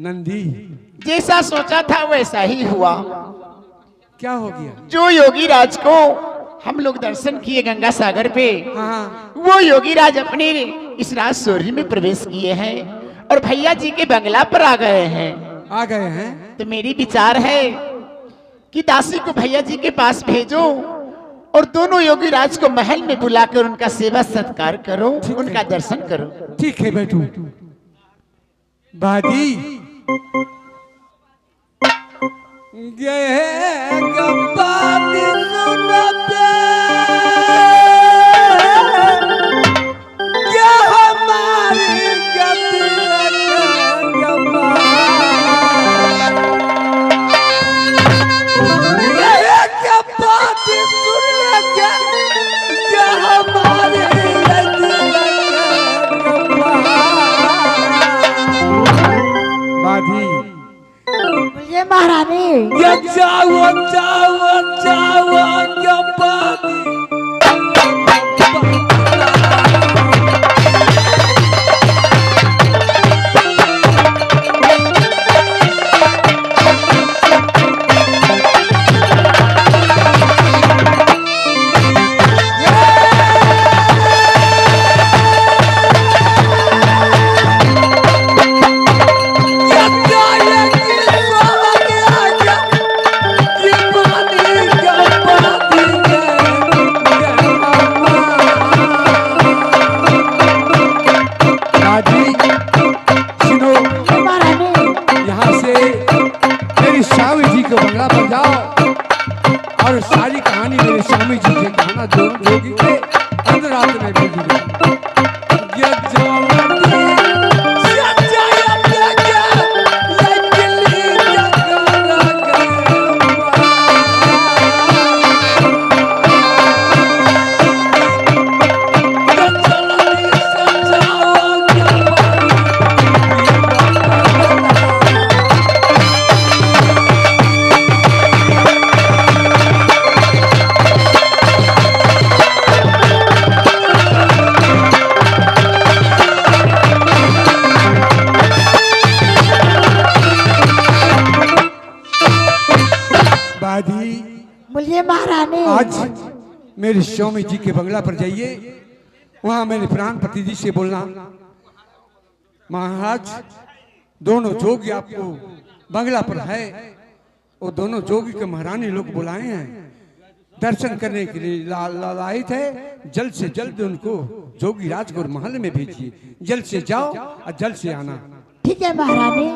नंदी, जैसा सोचा था वैसा ही हुआ। क्या हो गया? जो योगी राज को हम लोग दर्शन किए गंगा सागर पे, हाँ, वो योगी राज अपने इस राज सोरी में प्रवेश किए हैं और भैया जी के बंगला पर आ गए हैं। आ गए हैं। तो मेरी विचार है कि दासी को भैया जी के पास भेजो और दोनों योगी राज को महल में बुलाकर उनका सेवा सत्कार करो, उनका दर्शन करो। ठीक है बेटू। बाजी गए गप्पाती सुनते क्या हमारी गति गप्पा गए गप्पाती सुनते क्या हमारी गति गप्पा। बाजी मुझे महारानी जाओ जाओ जाओ गप्पाती मेरे स्वामी जी के बंगला पर जाइए, वहां मेरे प्राणपति जी से बोलना महाराज दोनों जोगी आपको बंगला पर है, वो दोनों जोगी के महारानी लोग बुलाए हैं दर्शन करने के लिए लालायित है। जल्द से जल्द उनको जोगी राजगुरु महल में भेजिए, जल्द से जाओ और जल्द से आना। ठीक है महारानी।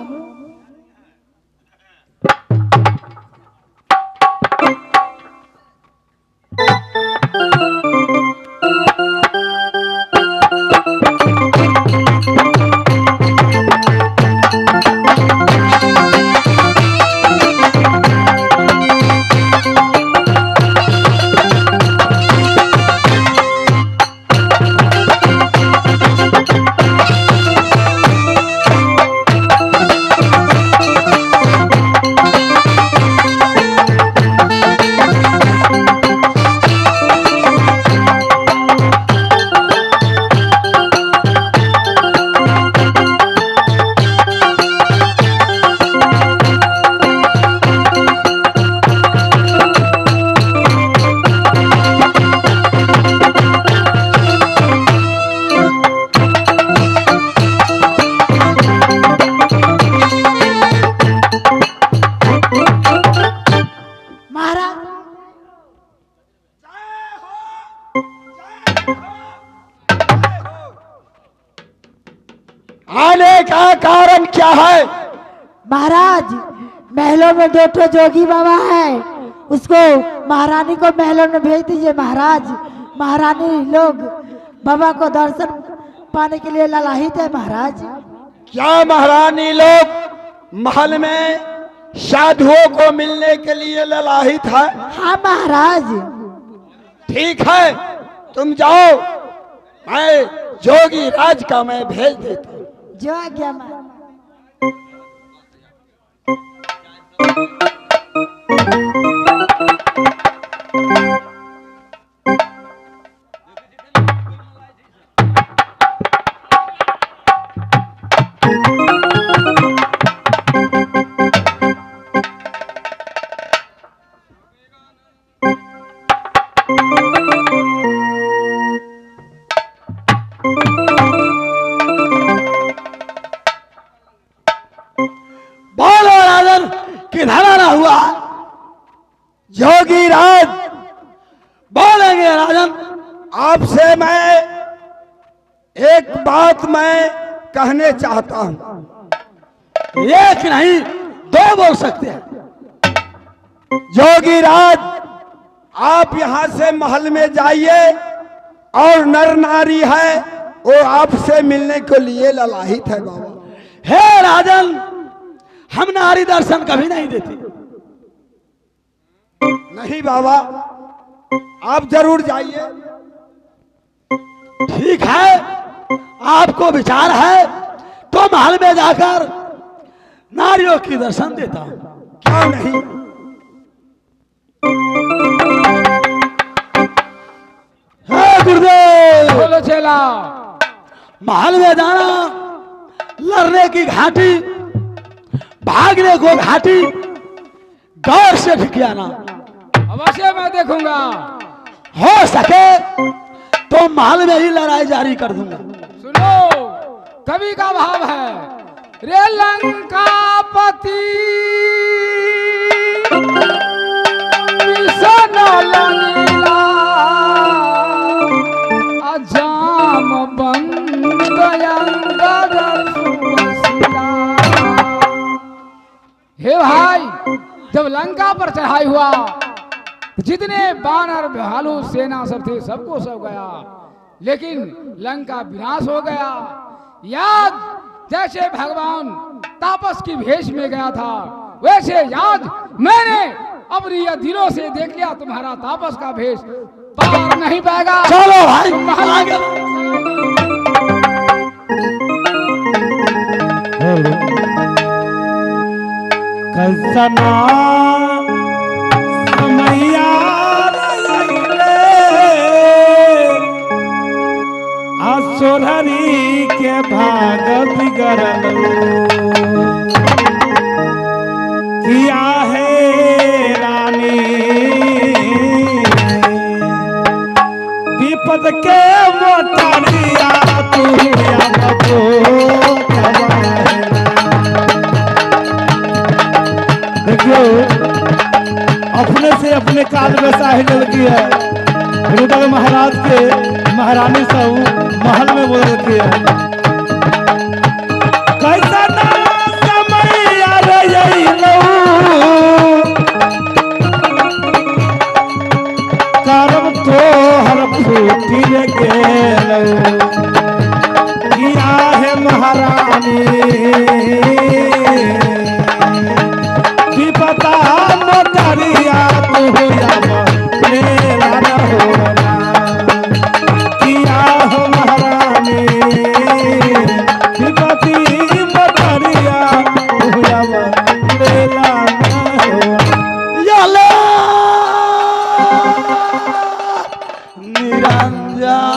आने का कारण क्या है? महाराज महलों में दो ठो जोगी बाबा है, उसको महारानी को महलों में भेज दीजिए महाराज। महारानी लोग बाबा को दर्शन पाने के लिए ललाहित है महाराज। क्या महारानी लोग महल में साधुओं को मिलने के लिए ललाहित है? हाँ महाराज। ठीक है, तुम जाओ, मैं जोगी राज का मैं भेज देता हूँ। जो आज्ञा महाराज। योगी राज बोलेंगे राजन। आपसे मैं एक बात मैं कहने चाहता हूं, एक नहीं दो बोल सकते हैं। योगी राज, आप यहां से महल में जाइए और नर नारी है वो आपसे मिलने के लिए ललाहित है बाबा। हे राजन, हम नारी दर्शन कभी नहीं देते। नहीं बाबा, आप जरूर जाइए। ठीक है, आपको विचार है तो महल में जाकर नारियों की दर्शन देता हूं, क्यों नहीं। गुरुदेव बोलो चेला। महल में जाना, लड़ने की घाटी, भागने को घाटी, गौर से ठिकाना। अवश्य मैं देखूंगा। हो सके तो महल में ही लड़ाई जारी कर दूंगा। सुनो, कवि का भाव है, रे लंकापति किसन लंगीला, अजाम बंद अंदर सुवसिला। हे भाई, जब लंका पर चढ़ाई हुआ, जितने बानर भालू सेना सब थे सबको सब गया, लेकिन लंका विनाश हो गया। याद जैसे भगवान तापस की भेष में गया था, वैसे याद मैंने अपनी दिलों से देख लिया, तुम्हारा तापस का भेष पार नहीं पाएगा। चलो भाई आगे। कसना समैया सोहरी के भाग बिगड़ल किया है रानी, विपद के मोटरिया तू देखियो, अपने से अपने काल में साहिल लगी है। रुद्र महाराज के महारानी सब महल में बोल रखी है, कैसा ना समय आ रही करम तो हर फूटी गेल किया है महारानी, विपता मोटरिया तो हो मेरा होना किया हो महारानी, विपति मोटरिया हुआ मेरा याला निरंजन।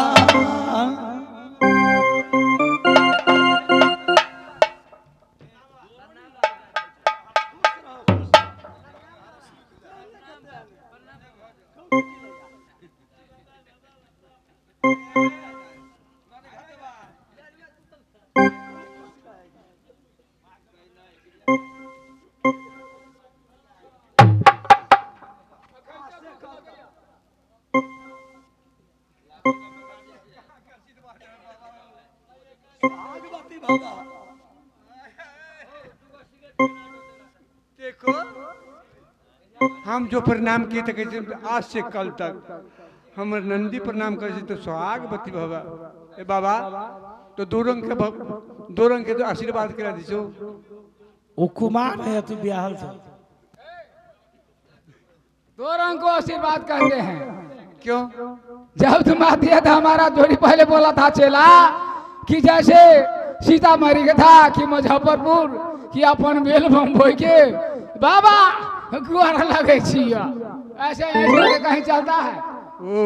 देखो, हम जो प्रणाम किए थे कैसे आज से कल तक हमर नंदी प्रणाम करे तो सुहागवती भवा। ए बाबा, तो दो रंग के तो आशीर्वाद करा दीजो। वो कुमार है तू ब्याहल से दो रंग को आशीर्वाद कहते हैं। क्यों? जब तुम आती है तो हमारा जोड़ी पहले बोला था चेला कि जैसे सीतामढ़ी के था कि मुजफ्फरपुर कि अपन बेल बम्बई के बाबा गुआर लगे छिया, ऐसे ऐसे कहीं चलता है। ओ,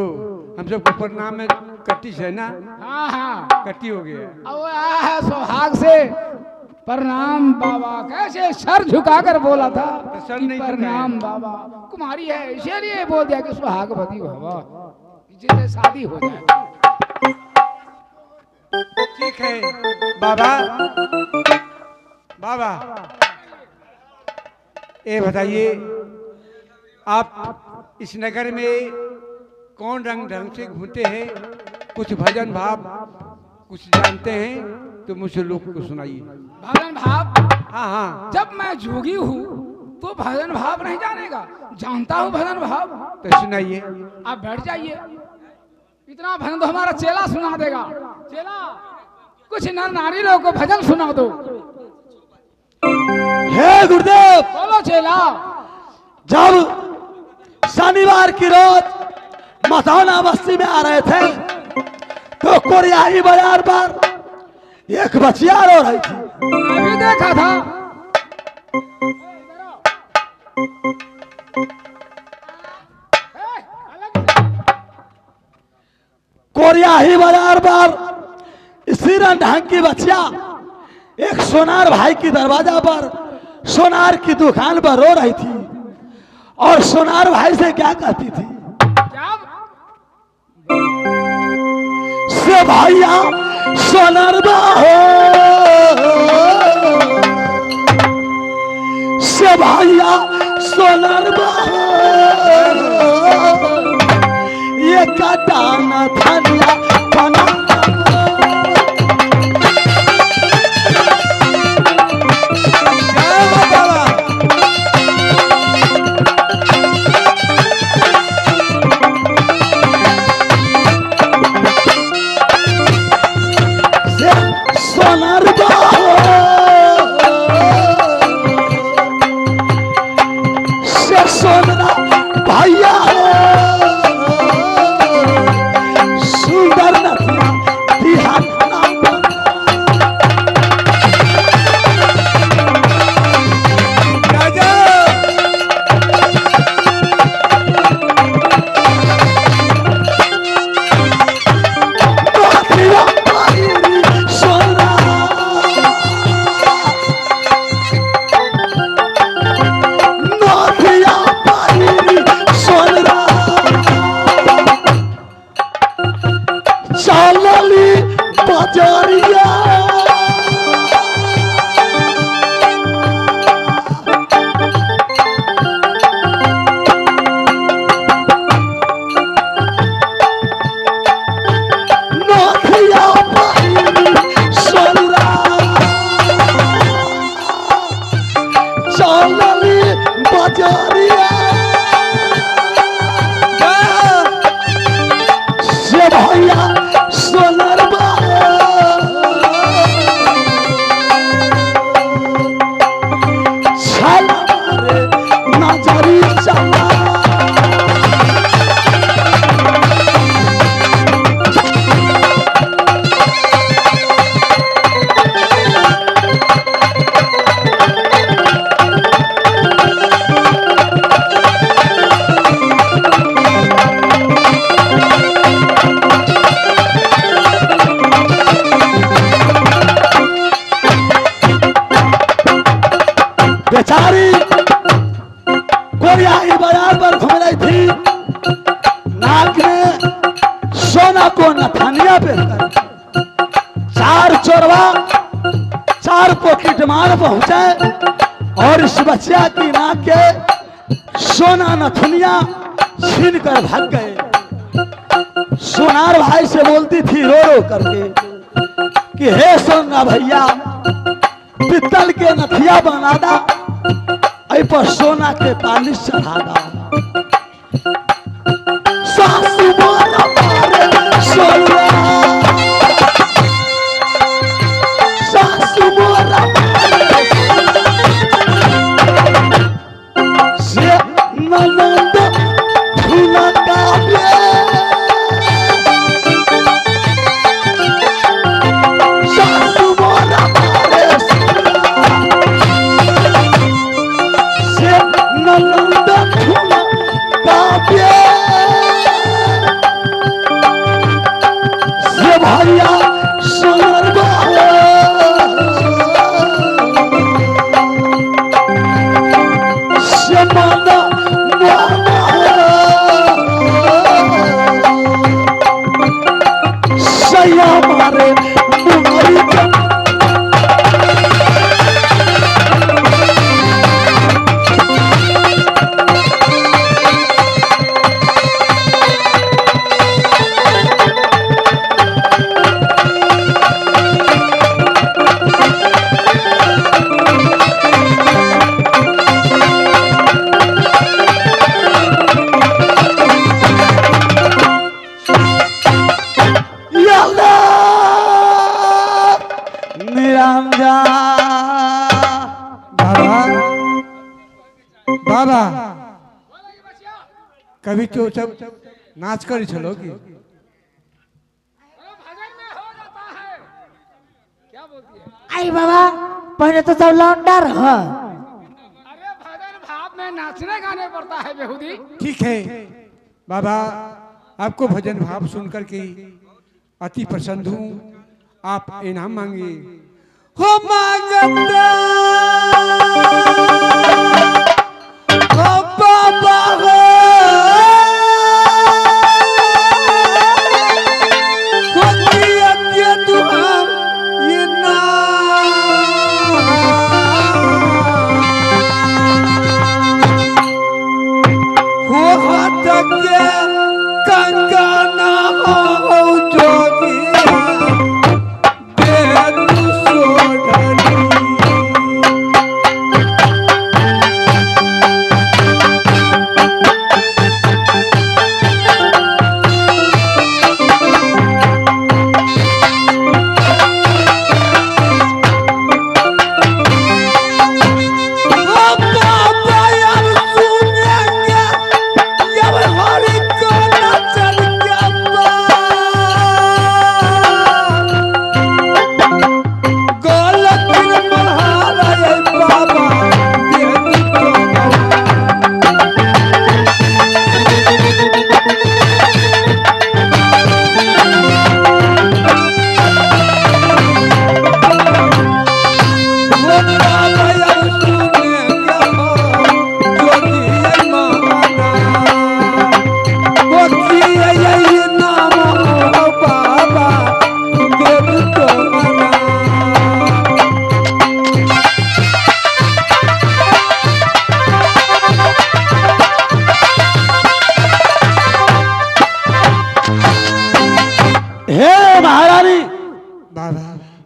हम सबको प्रणाम में कट्टी है ना। हाँ हाँ, कट्टी हो गया। अब वो आया है सुहाग से प्रणाम बाबा, कैसे सर झुकाकर बोला था सर कि नहीं प्रणाम बाबा। कुमारी है इसीलिए बोल दिया कि सुहागवती भवा, जिससे शादी हो जाए। ठीक है बाबा। बाबा ये बताइए आप इस नगर में कौन रंग ढंग से घूमते हैं, कुछ भजन भाव कुछ जानते हैं तो मुझे लोग को सुनाइए। भजन भाव? हाँ हाँ, जब मैं जोगी हूँ तो भजन भाव नहीं जानेगा, जानता हूँ भजन भाव। तो सुनाइए। आप बैठ जाइए, इतना भजन तो हमारा चेला सुना देगा। चेला, कुछ नर नारी लोग को भजन सुना दो। हे गुरुदेव, बोलो चेला। जब शनिवार की रोज मथौना बस्ती में आ रहे थे तो कोरियाही बाजार पर एक बचिया रो रही थी। मैं भी देखा था। कोरियाही बाजार पर इसी ढंग की बचिया एक सोनार भाई की दरवाजा पर सोनार की दुकान पर रो रही थी और सोनार भाई से क्या कहती थी? क्या? से भैया सोनार हो, से भैया सोनार हो, ये कटाना धनिया बना। बेचारी कोरियाही बाजार पर घूम रही थी, नाक में सोना को नथानिया पहनकर। चार चोरवा चार पॉकेट मार पहुंचे और इस बच्चिया की नाक के सोना नथुनिया छीन कर भाग गए। सोनार भाई से बोलती थी रो रो करके कि हे सोना भैया, पित्तल के नथिया बना दा, ऐ पर सोना के पालिश चढ़ा दा। सासू मोरा मारे सोना, सासू मोरा मारे से ननद फूला काबे, सासू मोरा मारे से ननद फूला काबे, से भैया सोनर से माना सैया मारे मुंगरी का बाबा कभी तो सब नाच कर चलो की आई बाबा पहले तो सब लौंडा रह। अरे भजन भाव में नाचने गाने पड़ता है बेहुदी। ठीक है बाबा, आपको भजन भाव सुनकर के अति प्रसन्न हूँ। आप इनाम मांगिए। हो मांगता हो बाबा हो, हो दिया दिया तू हम ये हो हाथ के कंगना हो जोगी दे तू सोधनी।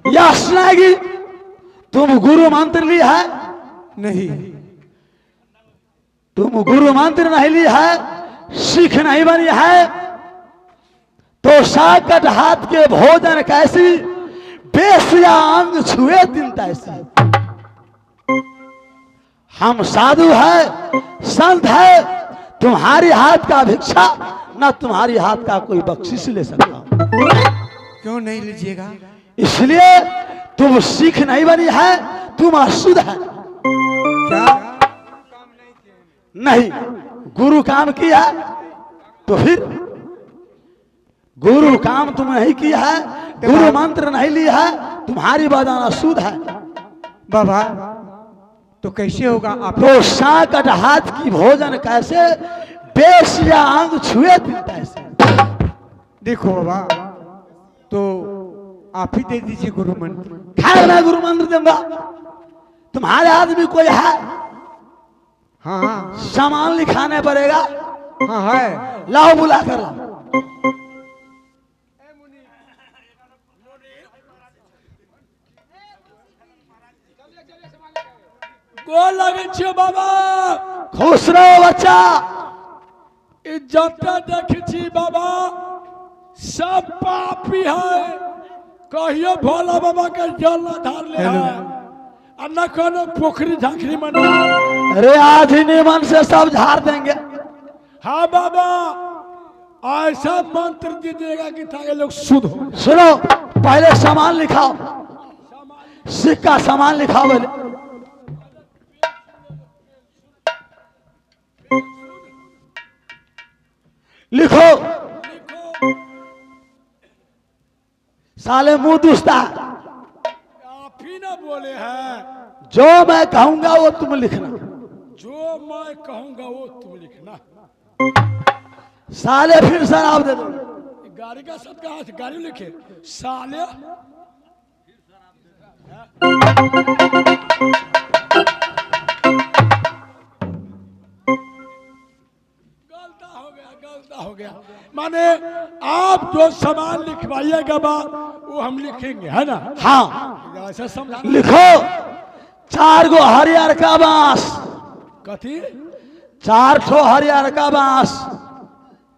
यासनागी तुम गुरु मंत्र ली है? नहीं, तुम गुरु मंत्र नहीं ली है, सिख नहीं बनी है, तो साकट हाथ के भोजन कैसी, बेसिया अंग छुए दिन तैसी। हम साधु है, संत है, तुम्हारी हाथ का भिक्षा न तुम्हारी हाथ का कोई बख्शिश ले सकता। क्यों नहीं लीजिएगा? इसलिए तुम सिख नहीं बनी है, तुम अशुद्ध है। क्या? नहीं, गुरु काम किया तो फिर गुरु काम तुम नहीं किया है, गुरु मंत्र नहीं लिया है, तुम्हारी बदान अशुद्ध है। बाबा तो कैसे होगा? आप तो साकट हाथ की भोजन कैसे, बेसिया अंग छुए दिन तैसे। देखो बाबा, तो आप ही दे दीजिए गुरु मंत्र। खैर मैं गुरु मंत्र दूंगा, तुम्हारे आदमी कोई है? हाँ हाँ सामान लिखाने पड़ेगा। हाँ है। लाओ बुला कर लाओ। गोर लगे छियो बाबा, खुश रहो बच्चा। इज्जत देखे छी बाबा, सब पापी है, कहियो भोला बाबा के जल धार ले है, और न कोनो पोखरी झांखरी में न। अरे आज ही नियमन से सब झाड़ देंगे। हाँ बाबा, ऐसा मंत्र दीजिएगा कि ताकि लोग शुद्ध हो। सुनो, पहले सामान लिखाओ, सिक्का सामान लिखाओ पहले। लिखो। साले मुंह दुस्ता, आप ही ना बोले हैं, जो मैं कहूंगा वो तुम लिखना। जो मैं कहूंगा वो तुम लिखना। साले फिर शराब दे दो। गाड़ी का शब्द कहाँ से? गाड़ी लिखे साले। गलता हो गया। माने आप जो सामान लिखवाइएगा बा वो हम लिखेंगे, है ना? हाँ ऐसा समझ लिखो। 4 गो हरियर का बांस, कथी? 4 ठो हरियर का बांस,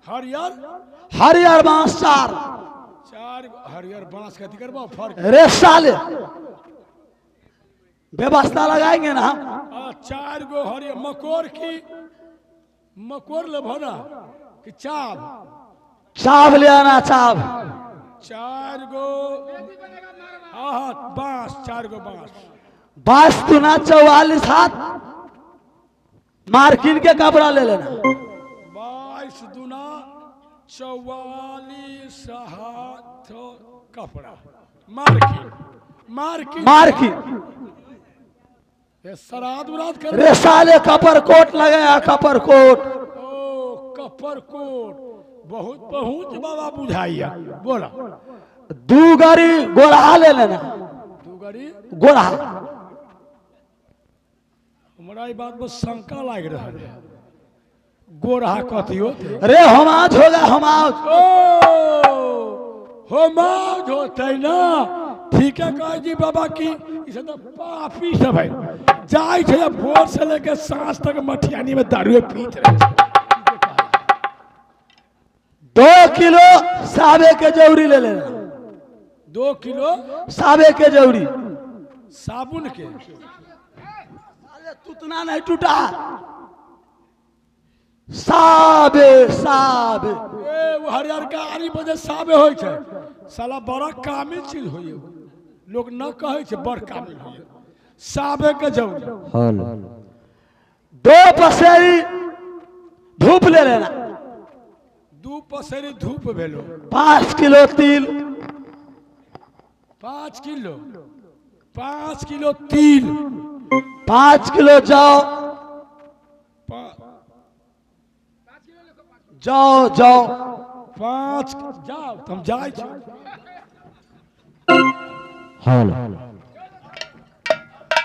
हरियर हरियर बांस 4। 4 हरियर बांस कथी करबो? फर्क रे साले, व्यवस्था लगाएंगे ना हम। 4 गो हरी मकोर की मकोर ले भना कि चाव चाव ले आना चाव। 4 गो हाँ बांस 4 गो बांस बास तुना 44 हाथ मार्किन के कपड़ा ले लेना। 22 दूना 44 हाथ कपड़ा मार्किन मार्किन मार्किन ये सराद उराद कर रे साले कपर कोट लगाया कपर कोट। ओ कपर कोट बहुत पहुंच बाबा बुझाइया बोला। 2 गाड़ी गोढ़ा ले लेना। 2 गाड़ी गोढ़ा हमारा ये बात में शंका लाग रहा है गोरहा कथी होते रे हमाज होगा हमाज। होमाज होते ना ठीक है कह जी बाबा की इसे तो पापी सब है जाए थे भोर से लेकर सांझ तक मठियानी में दारू पीते रहे। 2 किलो साबे के जौरी ले लेना। 2 किलो साबे के जौरी साबुन के तुतना नहीं टूटा। साबे साबे ए वो हरियर का आरी बजे साबे होय छे साला बड़ा कामिल चीज होय लोग न कहे छे बड़ कामिल होय साबे के जौरी 2 पसेरी धूप ले लेना। 2 पसेरी धूप भेलो 5 किलो तिल 5 किलो 5 किलो तिल 5 किलो जौ जौ जौ 5 जाओ तुम जाए छे। हाल